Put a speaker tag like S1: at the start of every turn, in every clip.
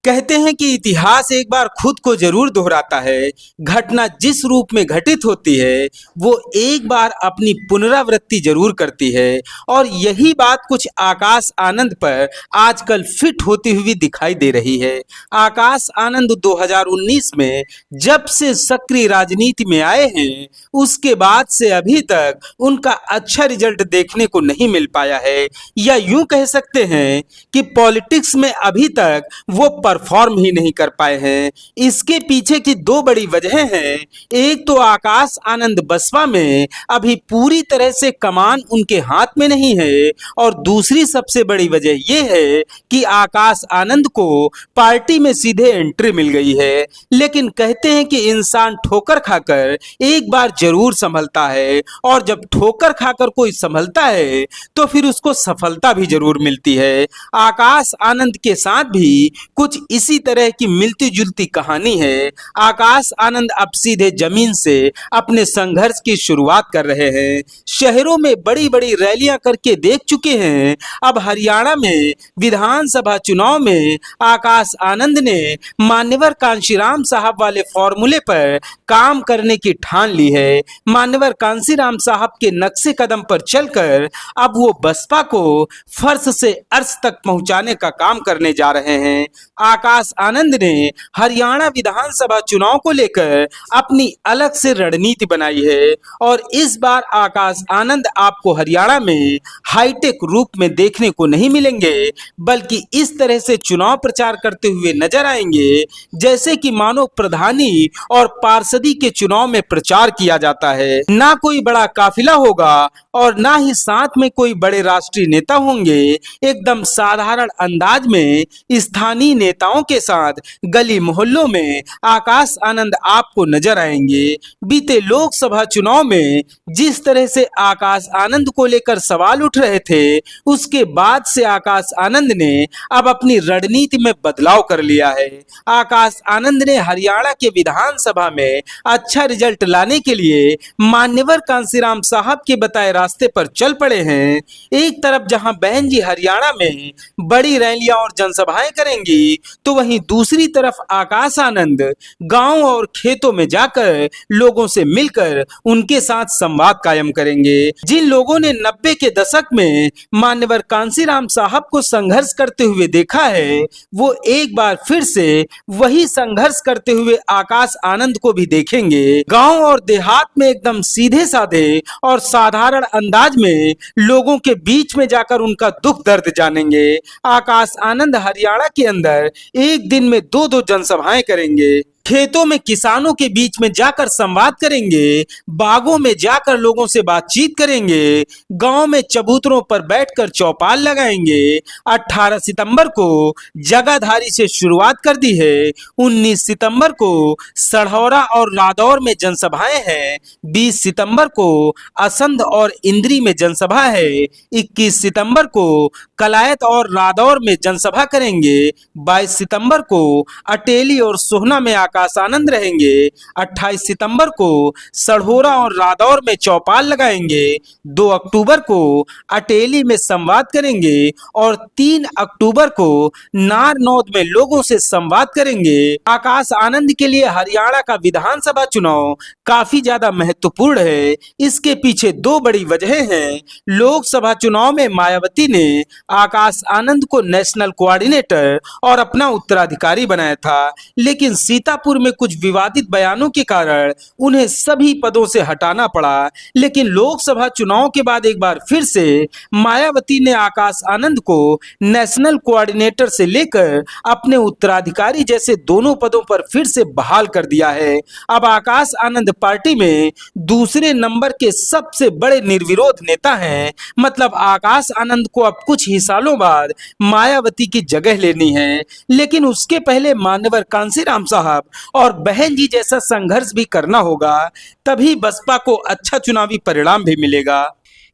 S1: कहते हैं कि इतिहास एक बार खुद को जरूर दोहराता है। घटना जिस रूप में घटित होती है वो एक बार अपनी पुनरावृत्ति जरूर करती है और यही बात कुछ आकाश आनंद पर आजकल फिट होती हुई दिखाई दे रही है। आकाश आनंद 2019 में जब से सक्रिय राजनीति में आए हैं उसके बाद से अभी तक उनका अच्छा रिजल्ट देखने को नहीं मिल पाया है, या यूं कह सकते हैं कि पॉलिटिक्स में अभी तक वो परफॉर्म ही नहीं कर पाए हैं। इसके पीछे की दो बड़ी वजहें हैं। एक तो आकाश आनंद बसपा में अभी पूरी तरह से कमान उनके हाथ में नहीं है और दूसरी सबसे बड़ी वजह यह है कि आकाश आनंद को पार्टी में सीधे एंट्री मिल गई है। लेकिन कहते हैं कि इंसान ठोकर खाकर एक बार जरूर संभलता है और जब ठोकर खाकर कोई संभलता है तो फिर उसको सफलता भी जरूर मिलती है। आकाश आनंद के साथ भी कुछ इसी तरह की मिलती जुलती कहानी है। आकाश आनंद अब सीधे जमीन से अपने संघर्ष की शुरुआत कर रहे हैं। शहरों में बड़ी बड़ी रैलियां करके देख चुके हैं। अब हरियाणा में विधानसभा चुनाव में आकाश आनंद ने मान्यवर कांशीराम साहब वाले फॉर्मूले पर काम करने की ठान ली है। मान्यवर कांशीराम साहब के नक्शे कदम पर चलकर अब वो बसपा को फर्श से अर्श तक पहुंचाने का काम करने जा रहे हैं। आकाश आनंद ने हरियाणा विधानसभा चुनाव को लेकर अपनी अलग से रणनीति बनाई है और इस बार आकाश आनंद आपको हरियाणा में हाईटेक रूप में देखने को नहीं मिलेंगे, बल्कि इस तरह से चुनाव प्रचार करते हुए नजर आएंगे जैसे कि मानो प्रधानी और पार्षदी के चुनाव में प्रचार किया जाता है। ना कोई बड़ा काफिला होगा और ना ही साथ में कोई बड़े राष्ट्रीय नेता होंगे। एकदम साधारण अंदाज में स्थानीय नेताओं के साथ गली मोहल्लों में आकाश आनंद आपको नजर आएंगे। बीते लोकसभा चुनाव में जिस तरह से आकाश आनंद को लेकर सवाल उठ रहे थे उसके बाद से आकाश आनंद ने अब अपनी रणनीति में बदलाव कर लिया है। आकाश आनंद ने हरियाणा के विधानसभा में अच्छा रिजल्ट लाने के लिए मान्यवर कांशीराम साहब के बताए रास्ते पर चल पड़े हैं। एक तरफ जहां बहन जी हरियाणा में बड़ी रैलियां और जनसभाएं करेंगी तो वहीं दूसरी तरफ आकाश आनंद गांव और खेतों में जाकर लोगों से मिलकर उनके साथ संवाद कायम करेंगे। जिन लोगों ने 90 के दशक में मान्यवर कांशीराम साहब को संघर्ष करते हुए देखा है वो एक बार फिर से वही संघर्ष करते हुए आकाश आनंद को भी देखेंगे। गांव और देहात में एकदम सीधे साधे और साधारण अंदाज में लोगों के बीच में जाकर उनका दुख दर्द जानेंगे। आकाश आनंद हरियाणा के अंदर एक दिन में 2-2 जनसभाएं करेंगे। खेतों में किसानों के बीच में जाकर संवाद करेंगे। बागों में जाकर लोगों से बातचीत करेंगे। गांव में चबूतरों पर बैठकर चौपाल लगाएंगे। 18 सितंबर को जगाधारी से शुरुआत कर दी है। 19 सितंबर को सढ़ौरा और रादौर में जनसभाएं हैं। 20 सितंबर को असंध और इंद्री में जनसभा है। 21 सितंबर को कलायत और रादौर में जनसभा करेंगे। 22 सितंबर को अटेली और सोहना में आकाश आनंद रहेंगे। 28 सितंबर को सढ़ौरा और रादौर में चौपाल लगाएंगे। 2 अक्टूबर को अटेली में संवाद करेंगे और 3 अक्टूबर को नारनौद में लोगों से संवाद करेंगे। आकाश आनंद के लिए हरियाणा का विधानसभा चुनाव काफी ज्यादा महत्वपूर्ण है। इसके पीछे 2 बड़ी वजहें हैं। लोकसभा चुनाव में मायावती ने आकाश आनंद को नेशनल कोऑर्डिनेटर और अपना उत्तराधिकारी बनाया था, लेकिन सीतापुर में कुछ विवादित बयानों के कारण उन्हें सभी पदों से हटाना पड़ा। लेकिन लोकसभा चुनाव के बाद एक बार फिर से मायावती ने आकाश आनंद को नेशनल कोऑर्डिनेटर से लेकर अपने उत्तराधिकारी जैसे दोनों पदों पर फिर से बहाल कर दिया है। अब आकाश आनंद पार्टी में दूसरे नंबर के सबसे बड़े निर्विरोध नेता हैं। मतलब आकाश आनंद को अब कुछ ही सालों बाद मायावती की जगह लेनी है, लेकिन उसके पहले मान्यवर कांशीराम साहब और बहन जी जैसा संघर्ष भी करना होगा, तभी बसपा को अच्छा चुनावी परिणाम भी मिलेगा।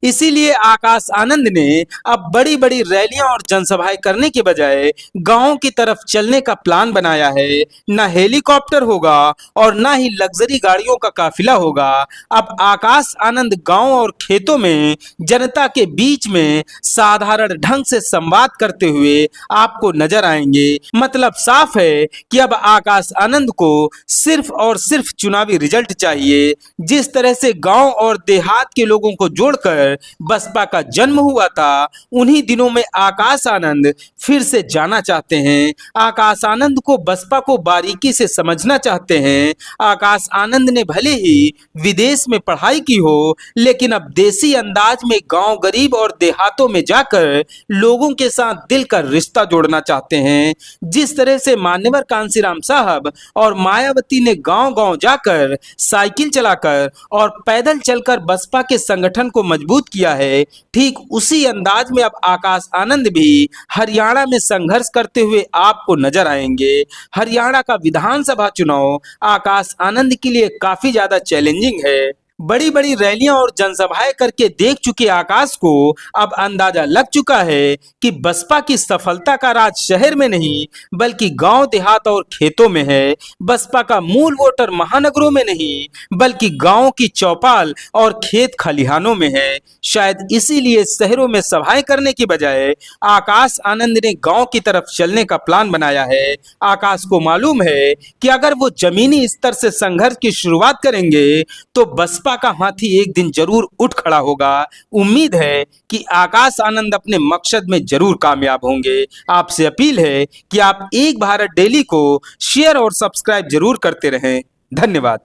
S1: इसीलिए आकाश आनंद ने अब बड़ी बड़ी रैलियां और जनसभाएं करने के बजाय गांव की तरफ चलने का प्लान बनाया है। न हेलीकॉप्टर होगा और न ही लग्जरी गाड़ियों का काफिला होगा। अब आकाश आनंद गांव और खेतों में जनता के बीच में साधारण ढंग से संवाद करते हुए आपको नजर आएंगे। मतलब साफ है कि अब आकाश आनंद को सिर्फ और सिर्फ चुनावी रिजल्ट चाहिए। जिस तरह से गांव और देहात के लोगों को जोड़कर बसपा का जन्म हुआ था, उन्हीं दिनों में आकाश आनंद फिर से जाना चाहते हैं। आकाश आनंद को बसपा को बारीकी से समझना चाहते हैं। आकाश आनंद ने भले ही विदेश में पढ़ाई की हो, लेकिन अब देसी अंदाज में गांव गरीब और देहातों में जाकर लोगों के साथ दिल का रिश्ता जोड़ना चाहते हैं। जिस तरह से मान्यवर कांसीराम साहब और मायावती ने गांव गांव जाकर साइकिल चलाकर और पैदल चलकर बसपा के संगठन को मजबूत किया है, ठीक उसी अंदाज में अब आकाश आनंद भी हरियाणा में संघर्ष करते हुए आपको नजर आएंगे। हरियाणा का विधानसभा चुनाव आकाश आनंद के लिए काफी ज्यादा चैलेंजिंग है। बड़ी बड़ी रैलियां और जनसभाएं करके देख चुके आकाश को अब अंदाजा लग चुका है कि बसपा की सफलता का राज शहर में नहीं बल्कि गांव देहात और खेतों में है। बसपा का मूल वोटर महानगरों में नहीं बल्कि गांव की चौपाल और खेत खलिहानों में है। शायद इसीलिए शहरों में सभाएं करने की बजाय आकाश आनंद ने गांव की तरफ चलने का प्लान बनाया है। आकाश को मालूम है कि अगर वो जमीनी स्तर से संघर्ष की शुरुआत करेंगे तो बसपा का हाथी एक दिन जरूर उठ खड़ा होगा। उम्मीद है कि आकाश आनंद अपने मकसद में जरूर कामयाब होंगे। आपसे अपील है कि आप एक भारत डेली को शेयर और सब्सक्राइब जरूर करते रहें। धन्यवाद।